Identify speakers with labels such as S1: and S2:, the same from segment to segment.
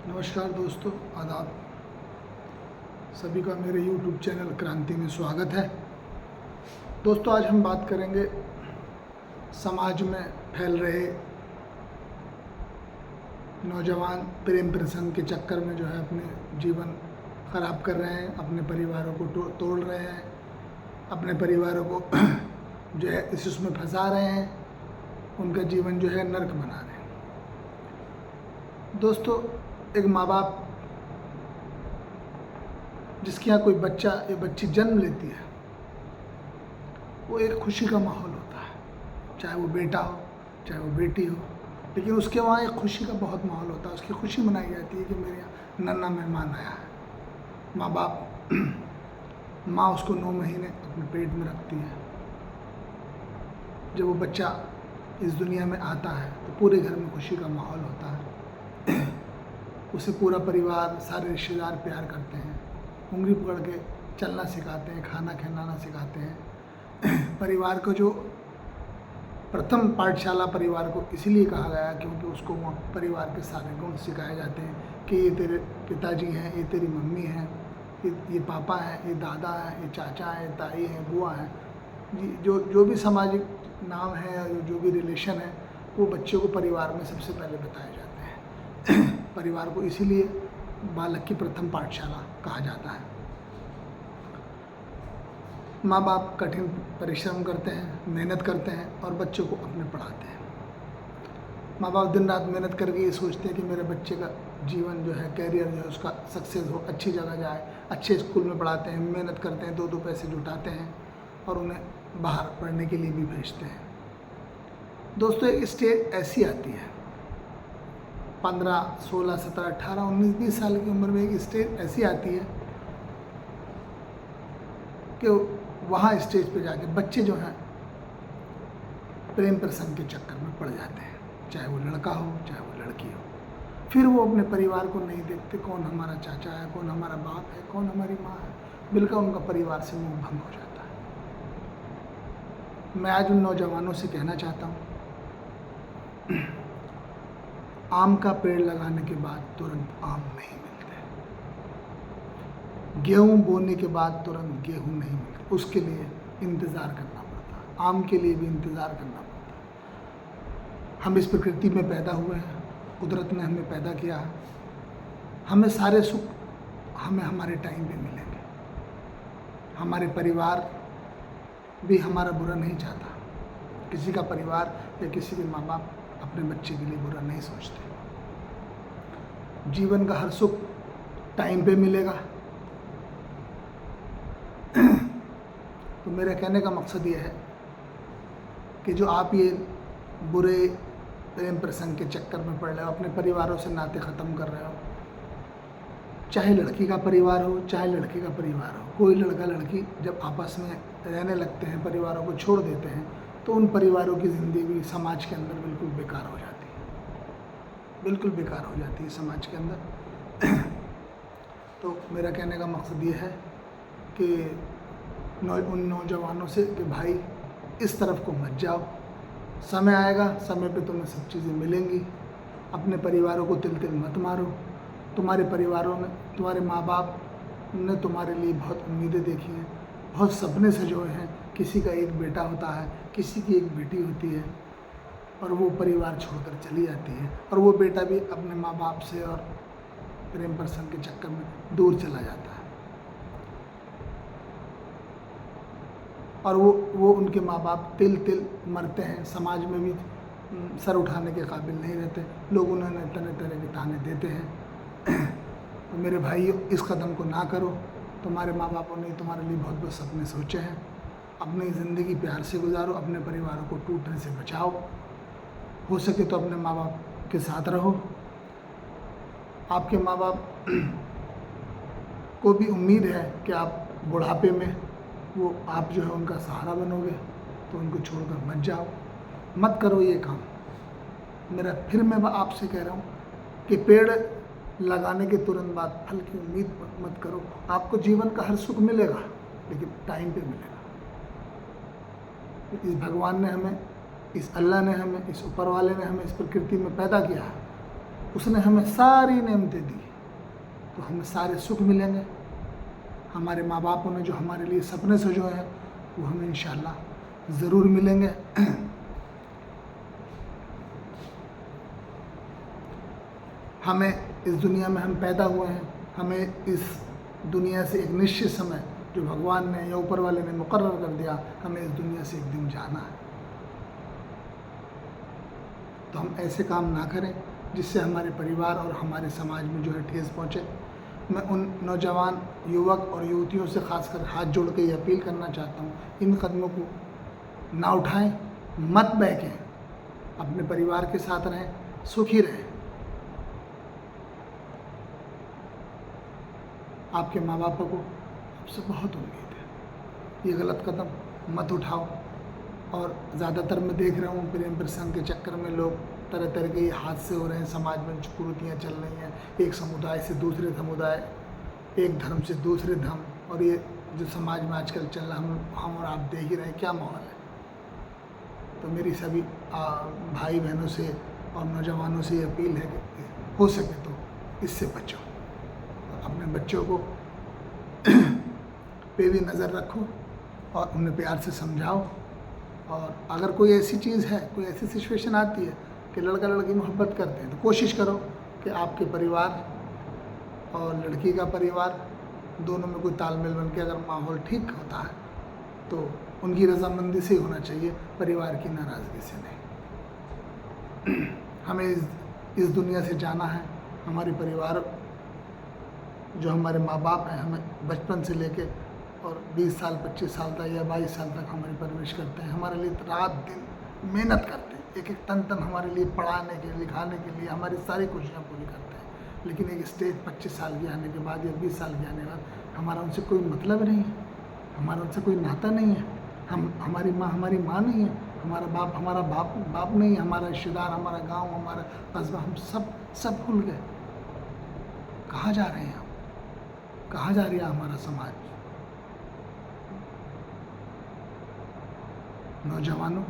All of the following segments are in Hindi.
S1: नमस्कार दोस्तों, आदाब। सभी का मेरे YouTube चैनल क्रांति में स्वागत है। दोस्तों, आज हम बात करेंगे समाज में फैल रहे नौजवान प्रेम प्रसंग के चक्कर में जो है अपने जीवन खराब कर रहे हैं, अपने परिवारों को तोड़ रहे हैं, अपने परिवारों को जो है इसमें फंसा रहे हैं, उनका जीवन जो है नर्क बना रहे हैं। दोस्तों, एक माँ बाप जिसके यहाँ कोई बच्चा या बच्ची जन्म लेती है, वो एक खुशी का माहौल होता है, चाहे वो बेटा हो चाहे वो बेटी हो, लेकिन उसके वहाँ एक खुशी का बहुत माहौल होता है। उसकी खुशी मनाई जाती है कि मेरे यहाँ नन्हा मेहमान आया है। माँ बाप माँ उसको 9 महीने अपने पेट में रखती है। जब वो बच्चा इस दुनिया में आता है तो पूरे घर में खुशी का माहौल होता है। उसे पूरा परिवार, सारे रिश्तेदार प्यार करते हैं, उंगली पकड़ के चलना सिखाते हैं, खाना खिलाना सिखाते हैं। परिवार को जो प्रथम पाठशाला परिवार को इसलिए कहा गया क्योंकि उसको वहाँ परिवार के सारे गुण सिखाए जाते हैं कि ये तेरे पिताजी हैं, ये तेरी मम्मी हैं, ये पापा हैं, ये दादा हैं, ये चाचा हैं, ताई हैं, बुआ हैं। जो भी सामाजिक नाम है, जो भी रिलेशन है, वो बच्चे को परिवार में सबसे पहले बताए जाते हैं। परिवार को इसीलिए बालक की प्रथम पाठशाला कहा जाता है। माँ बाप कठिन परिश्रम करते हैं, मेहनत करते हैं और बच्चों को अपने पढ़ाते हैं। माँ बाप दिन रात मेहनत करके ये सोचते हैं कि मेरे बच्चे का जीवन जो है, कैरियर जो है उसका सक्सेस हो, अच्छी जगह जाए, अच्छे स्कूल में पढ़ाते हैं, मेहनत करते हैं, 2 पैसे जुटाते हैं और उन्हें बाहर पढ़ने के लिए भी भेजते हैं। दोस्तों, एक स्टेज ऐसी आती है 15, 16, 17, 18, 19, 20 साल की उम्र में एक स्टेज ऐसी आती है कि वहाँ स्टेज पे जाके बच्चे जो हैं प्रेम प्रसंग के चक्कर में पड़ जाते हैं, चाहे वो लड़का हो चाहे वो लड़की हो। फिर वो अपने परिवार को नहीं देखते, कौन हमारा चाचा है, कौन हमारा बाप है, कौन हमारी माँ है, बिल्कुल उनका परिवार से मुँह भंग हो जाता है। मैं आज उन नौजवानों से कहना चाहता हूँ, आम का पेड़ लगाने के बाद तुरंत आम नहीं मिलते, गेहूँ बोने के बाद तुरंत गेहूँ नहीं मिलते, उसके लिए इंतज़ार करना पड़ता है। आम के लिए भी इंतज़ार करना पड़ता है। हम इस प्रकृति में पैदा हुए हैं, कुदरत ने हमें पैदा किया है, हमें सारे सुख हमें हमारे टाइम पे मिलेंगे। हमारे परिवार भी हमारा बुरा नहीं चाहता। किसी का परिवार या किसी के माँ बाप अपने बच्चे के लिए बुरा नहीं सोचते। जीवन का हर सुख टाइम पे मिलेगा। तो मेरे कहने का मकसद ये है कि जो आप ये बुरे प्रेम प्रसंग के चक्कर में पड़ रहे हो, अपने परिवारों से नाते ख़त्म कर रहे हो, चाहे लड़की का परिवार हो चाहे लड़के का परिवार हो, कोई लड़का लड़की जब आपस में रहने लगते हैं, परिवारों को छोड़ देते हैं, तो उन परिवारों की ज़िंदगी समाज के अंदर बिल्कुल बेकार हो जाती है, बिल्कुल बेकार हो जाती है समाज के अंदर। तो मेरा कहने का मकसद ये है कि उन नौजवानों से कि भाई इस तरफ को मत जाओ, समय आएगा, समय पे तुम्हें सब चीज़ें मिलेंगी। अपने परिवारों को तिल तिल मत मारो। तुम्हारे परिवारों में तुम्हारे माँ बाप ने तुम्हारे लिए बहुत उम्मीदें देखी हैं, बहुत सपने सजोए हैं। किसी का एक बेटा होता है, किसी की एक बेटी होती है, और वो परिवार छोड़कर चली जाती है, और वो बेटा भी अपने माँ बाप से और प्रेम प्रसंग के चक्कर में दूर चला जाता है, और वो उनके माँ बाप तिल तिल मरते हैं। समाज में भी सर उठाने के काबिल नहीं रहते, लोग उन्हें तरह तरह के ताने देते हैं। तो मेरे भाइयों, इस कदम को ना करो। तुम्हारे माँ बापों ने तुम्हारे लिए बहुत बहुत सपने सोचे हैं। अपनी ज़िंदगी प्यार से गुजारो, अपने परिवारों को टूटने से बचाओ। हो सके तो अपने माँ बाप के साथ रहो। आपके माँ बाप को भी उम्मीद है कि आप बुढ़ापे में वो आप जो है उनका सहारा बनोगे, तो उनको छोड़कर मत जाओ, मत करो ये काम। फिर मैं आपसे कह रहा हूँ कि पेड़ लगाने के तुरंत बाद फल की उम्मीद मत करो। आपको जीवन का हर सुख मिलेगा, लेकिन टाइम पे मिलेगा। इस भगवान ने हमें, इस अल्लाह ने हमें, इस ऊपर वाले ने हमें इस प्रकृति में पैदा किया है, उसने हमें सारी नेमतें दी, तो हमें सारे सुख मिलेंगे। हमारे माँ बापों ने जो हमारे लिए सपने सजोए हैं वो हमें इंशाल्लाह ज़रूर मिलेंगे। हमें इस दुनिया में हम पैदा हुए हैं, हमें इस दुनिया से एक निश्चित समय जो भगवान ने या ऊपर वाले ने मुकर्रर कर दिया, हमें इस दुनिया से एक दिन जाना है। तो हम ऐसे काम ना करें जिससे हमारे परिवार और हमारे समाज में जो है ठेस पहुँचे। मैं उन नौजवान युवक और युवतियों से खासकर हाथ जोड़ के ये अपील करना चाहता हूँ, इन कदमों को ना उठाएं, मत बहकें, अपने परिवार के साथ रहें, सुखी रहें। आपके माँ बाप को आपसे बहुत उम्मीद है, ये गलत कदम मत उठाओ। और ज़्यादातर मैं देख रहा हूँ प्रेम प्रसंग के चक्कर में लोग तरह तरह के हादसे हो रहे हैं, समाज में कुरीतियाँ चल रही हैं, एक समुदाय से दूसरे समुदाय, एक धर्म से दूसरे धर्म, और ये जो समाज में आजकल चल रहा हम और आप देख ही रहे हैं क्या माहौल है। तो मेरी सभी भाई बहनों से और नौजवानों से ये अपील है कि हो सके तो इससे बचो, अपने बच्चों को पे भी नज़र रखो और उन्हें प्यार से समझाओ। और अगर कोई ऐसी चीज़ है, कोई ऐसी सिचुएशन आती है कि लड़का लड़की मोहब्बत करते हैं, तो कोशिश करो कि आपके परिवार और लड़की का परिवार दोनों में कोई तालमेल बन के अगर माहौल ठीक होता है तो उनकी रजामंदी से ही होना चाहिए, परिवार की नाराज़गी से नहीं। हमें इस दुनिया से जाना है। हमारे परिवार जो हमारे माँ बाप हैं, हमें बचपन से लेके और 20 साल 25 साल तक या 22 साल तक हमारी परवरिश करते हैं, हमारे लिए रात दिन मेहनत करते हैं, एक एक तन हमारे लिए पढ़ाने के, लिखाने के लिए हमारी सारी खुशियाँ पूरी करते हैं। लेकिन एक स्टेज 25 साल के आने के बाद या 20 साल के आने के बाद हमारा उनसे कोई मतलब नहीं है, हमारा उनसे कोई नाता नहीं है। हमारी माँ नहीं है, हमारा बाप नहीं है, हमारा रिश्तेदार, हमारा गाँव, हमारा कस्बा, हम सब भूल गए। कहाँ जा रहे हैं हम, कहाँ जा रही है हमारा समाज? नौजवानों,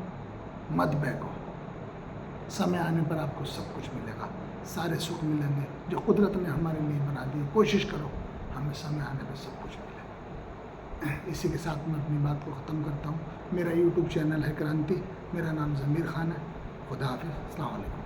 S1: मत बहको, समय आने पर आपको सब कुछ मिलेगा, सारे सुख मिलेंगे जो कुदरत ने हमारे लिए बना दिए। कोशिश करो हमें समय आने पर सब कुछ मिले। इसी के साथ मैं अपनी बात को ख़त्म करता हूँ। मेरा YouTube चैनल है क्रांति, मेरा नाम ज़मीर खान है। खुदा हाफ़िज़, अस्सलाम वालेकुम।